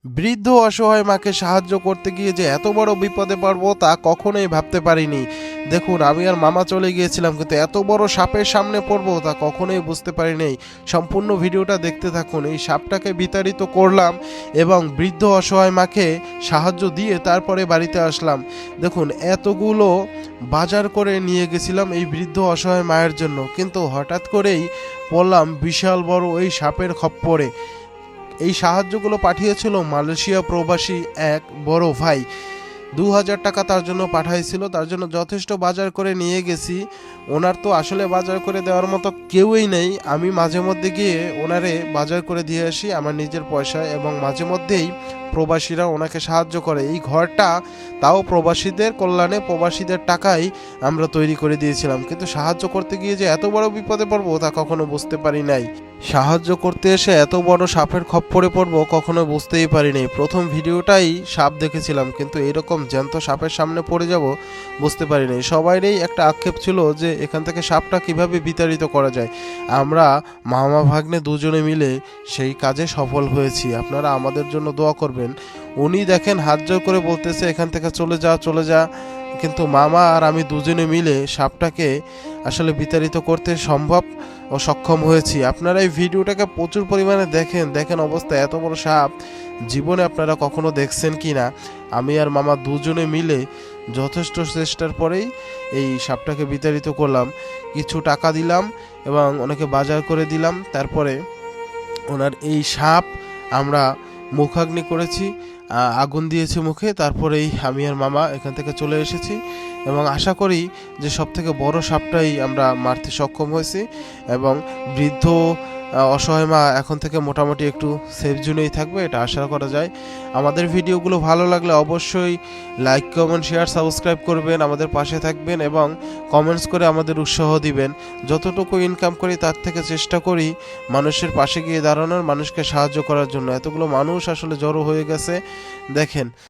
বৃদ্ধ অসহায় মাকে সাহায্য করতে গিয়ে যে এত বড় বিপদে পড়বো তা কখনোই ভাবতে পারিনি। দেখুন, আমি আর মামা চলে গিয়েছিলাম, কিন্তু এত বড় সাপের সামনে পড়বো তা কখনোই বুঝতে পারিনি। সম্পূর্ণ ভিডিওটা দেখতে থাকুন। এই সাপটাকে বিতাড়িত করলাম এবং বৃদ্ধ অসহায় মাকে সাহায্য দিয়ে তারপরে বাড়িতে আসলাম। দেখুন, এতগুলো বাজার করে নিয়ে গেছিলাম এই বৃদ্ধ অসহায় মায়ের জন্য, কিন্তু হঠাৎ করেই পড়লাম বিশাল বড় এই সাপের খপ্পরে। এই সাহায্যগুলো পাঠিয়েছিল মালয়েশিয়া প্রবাসী এক বড় ভাই। 2000 টাকা তার জন্য পাঠাইছিল, তার জন্য যথেষ্ট বাজার করে নিয়ে গেছি। ওনার তো আসলে বাজার করে দেওয়ার মতো কেউই নেই। আমি মাঝে মধ্যে গিয়ে ওনারে বাজার করে দিয়ে আসি আমার নিজের পয়সায়, এবং মাঝে মধ্যেই প্রবাসীরা ওনাকে সাহায্য করে। এই ঘরটা তাও প্রবাসীদের কল্যাণে, প্রবাসীদের টাকায় আমরা তৈরি করে দিয়েছিলাম, কিন্তু সাহায্য করতে গিয়ে যে এত বড় বিপদে পড়বো তা কখনো বুঝতে পারি নাই। সাহায্য করতে এসে এত বড় সাপের খপ্পরে পড়বো কখনো বুঝতেই পারিনি। প্রথম ভিডিওটাই সাপ দেখেছিলাম, কিন্তু এরকম জ্যান্ত সাপের সামনে পড়ে যাব বুঝতে পারিনি। সবাইরই একটা আক্ষেপ ছিল যে এখান থেকে সাপটা কিভাবে বিতাড়িত করা যায়। আমরা মামা ভাগ্নে দুজনে মিলে সেই কাজে সফল হয়েছি। আপনারা আমাদের জন্য দোয়া করবেন। উনি দেখেন হাত জোর করে বলতেছে এখান থেকে চলে যা চলে যা, কিন্তু মামা আর আমি দুজনে মিলে সাপটাকে আসলে বিতাড়িত করতে সম্ভব ও সক্ষম হয়েছি। আপনারা এই ভিডিওটাকে প্রচুর পরিমাণে দেখেন অবস্থা। এত বড় সাপ জীবনে আপনারা কখনো দেখছেন কি না। আমি আর মামা দুজনে মিলে যথেষ্ট চেষ্টার পরেই এই সাপটাকে বিতাড়িত করলাম। কিছু টাকা দিলাম এবং ওনাকে বাজার করে দিলাম। তারপরে ওনার এই সাপ আমরা মুখাগ্নি করেছি, আগুন দিয়েছি মুখে। তারপরেই আমি আর মামা এখান থেকে চলে এসেছি এবং আশা করি যে সবথেকে বড় সাপটাই আমরা মারতে সক্ষম হয়েছি, এবং বৃদ্ধ অসহায় মা এখন থেকে মোটামুটি একটু সেফ জোনেই থাকবে, এটা আশা করা যায়। আমাদের ভিডিওগুলো ভালো লাগলে অবশ্যই লাইক, কমেন্ট, শেয়ার, সাবস্ক্রাইব করবেন, আমাদের পাশে থাকবেন এবং কমেন্টস করে আমাদের উৎসাহ দিবেন। যতটুকু ইনকাম করি তার থেকে চেষ্টা করি মানুষের পাশে গিয়ে দাঁড়ানোর, মানুষকে সাহায্য করার জন্য। এতগুলো মানুষ আসলে জড়ো হয়ে গেছে দেখেন।